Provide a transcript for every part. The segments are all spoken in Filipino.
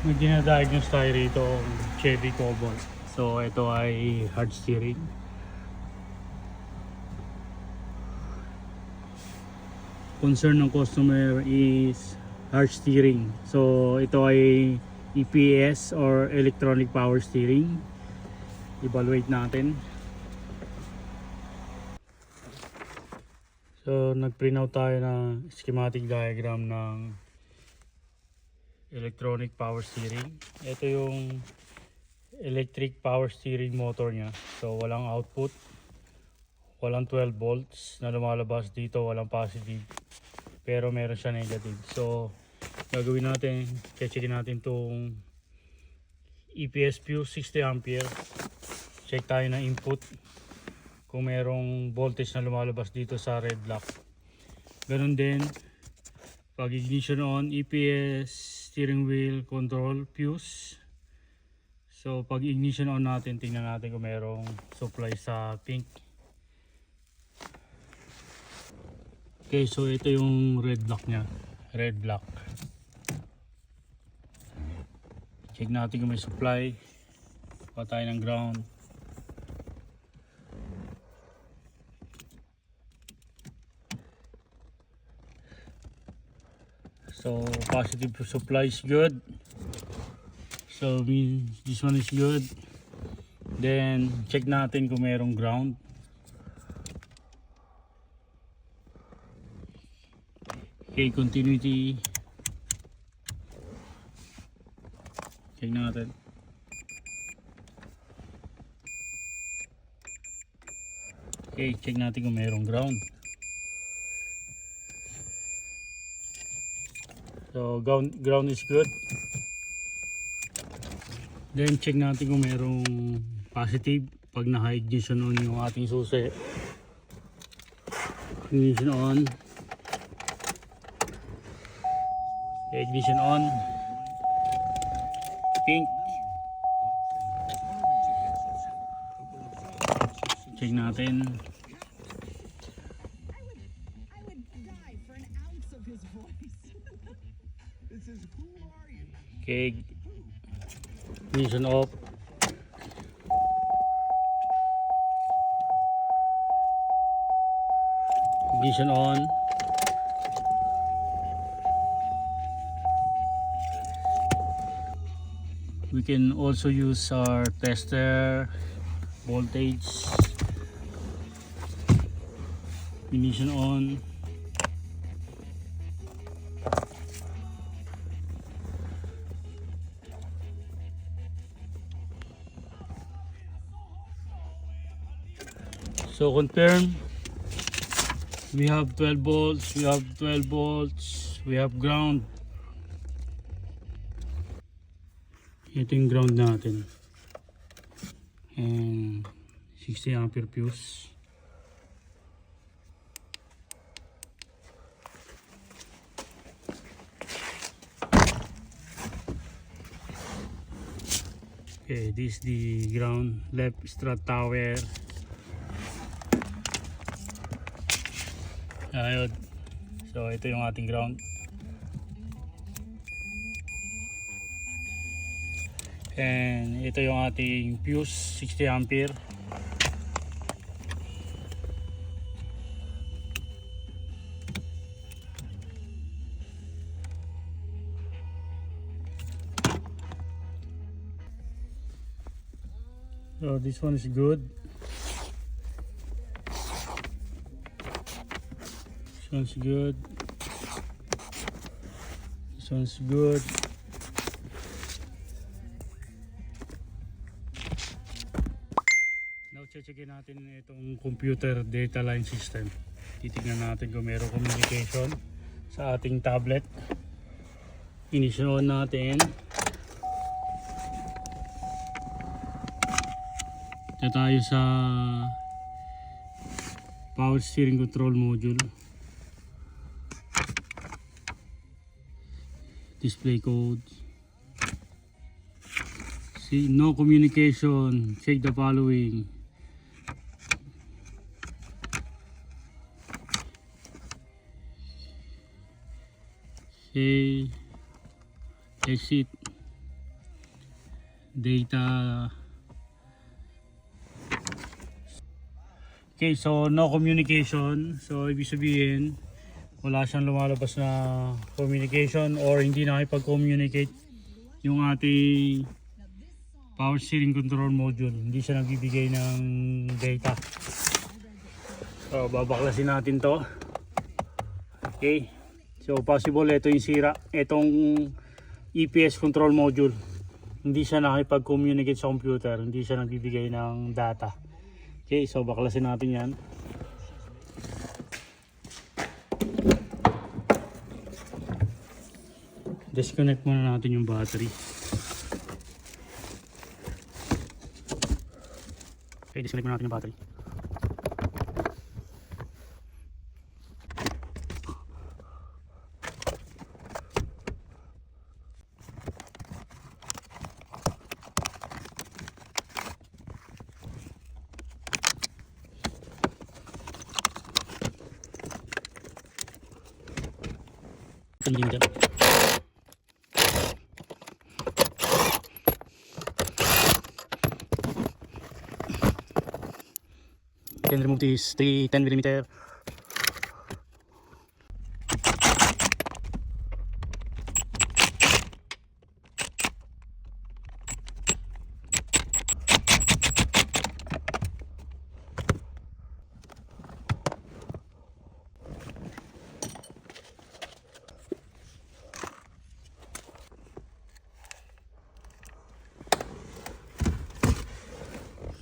May dinadiagnose tayo rito Chevy Cobalt. So ito ay hard steering. Concern ng customer is hard steering. So ito ay EPS or electronic power steering. Evaluate natin. So nag-print out tayo ng schematic diagram ng electronic power steering. Ito yung electric power steering motor niya. So walang output, walang 12 volts na lumalabas dito, walang positive, pero meron siya negative. So gagawin natin, checkin natin tong EPS fuse 60 ampere. Check tayo ng input kung merong voltage na lumalabas dito sa red block. Ganun din pag ignition on, EPS steering wheel control fuse. So pag ignition on natin, tingnan natin kung merong supply sa pink. Okay, so ito yung red block nya, red block. Check natin kung may supply. Pa tayo ng ground. So positive supply is good. So this one is good. Then check natin kung mayroong ground. Okay, continuity. Check natin. Okay, check natin kung mayroong ground. So ground is good. Then check natin kung mayroong positive pag naka-ignition on yung ating susi. Ignition on. Ignition on. Pink. Check natin. Okay. Ignition off. Ignition on. We can also use our tester voltage. Ignition on. So confirm, we have 12 volts, we have 12 volts, we have ground. Ito yung ground natin. And 60 ampere fuse. Okay, this is the ground, left strut tower. Ayun. So ito yung ating ground. And ito yung ating fuse 60 ampere. So this one is good. This one's good. This one's good. Now checkin natin itong computer data line system. Titingnan natin kung mayroong communication sa ating tablet. Ignition on natin. Ito tayo sa power steering control module. Display code. See, no communication. Check the following. Okay. Exit. data. Okay, so no communication. So ibig sabihin wala siyang lumalabas na communication or hindi nakipag-communicate yung ating power steering control module. Hindi siya nagbibigay ng data. So babaklasin natin to. Okay, so possible ito yung sira, itong EPS control module. Hindi siya nakipag-communicate sa computer, hindi siya nagbibigay ng data. Okay, so baklasin natin yan. Disconnect muna natin yung battery. Okay, disconnect muna natin yung battery. Tingin dyan. Can remove this 10mm.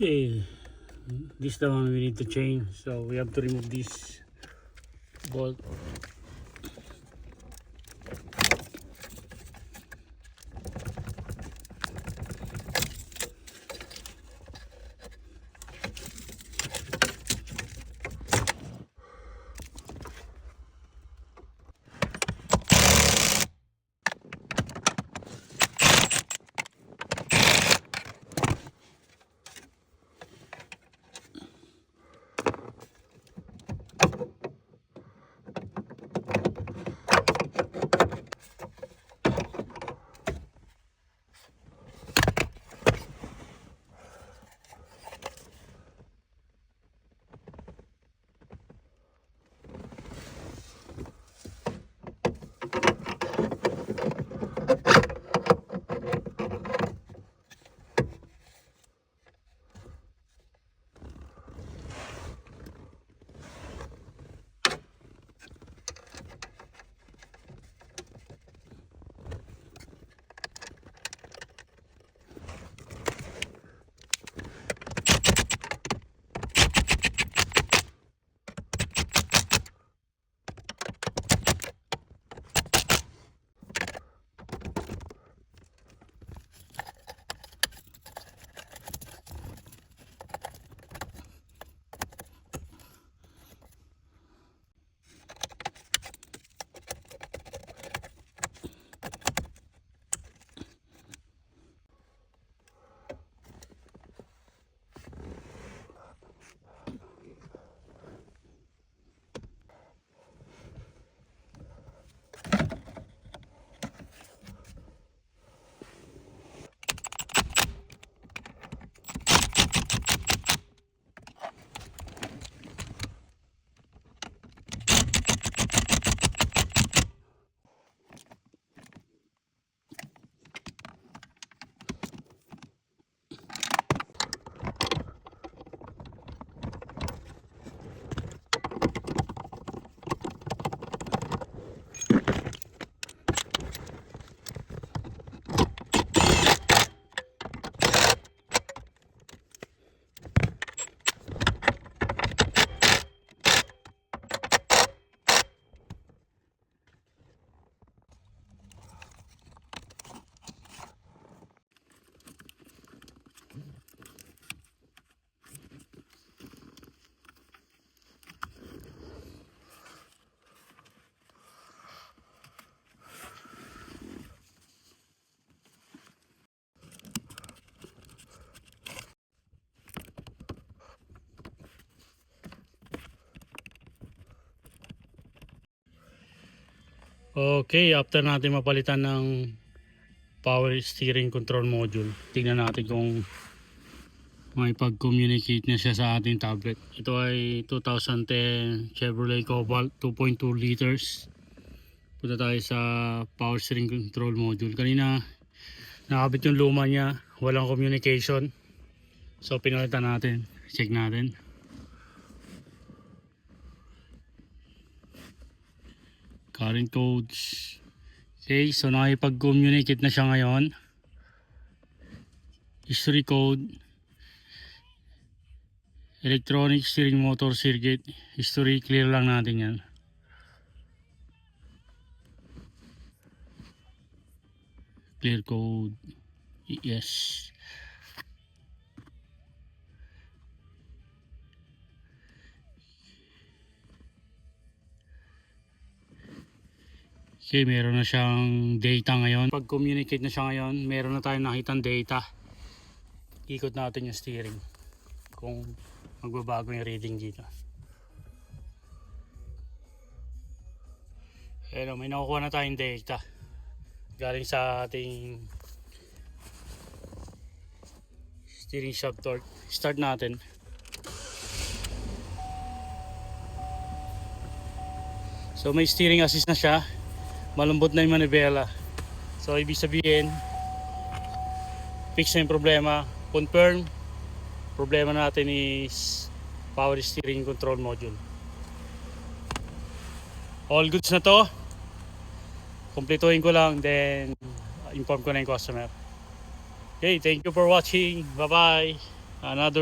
Okay, this is the one we need to change, so we have to remove this bolt. Okay, after natin mapalitan ng power steering control module. Tingnan natin kung may pag-communicate na siya sa ating tablet. Ito ay 2010 Chevrolet Cobalt 2.2 liters. Punta tayo sa power steering control module. Kanina nakabit yung luma niya, walang communication. So pinalitan natin. Check natin. Current codes. Okay, so nakipag-communicate na siya ngayon. History code. Electronic steering motor circuit. History, clear lang natin yan. Clear code. Yes. Okay, meron na siyang data ngayon. Pag-communicate na siya ngayon, meron na tayong nakitang data. Ikot natin yung steering. Kung magbabago yung reading dito. Pero may nakukuha na tayong data. Galing sa ating steering shaft torque. Start natin. So may steering assist na siya. Malambot na yung manibela. So ibig sabihin, fix na yung problema. Confirm. Problema natin is power steering control module. All goods na to. Kumpletuhin ko lang, then inform ko na yung customer. Okay, thank you for watching. Bye bye. Another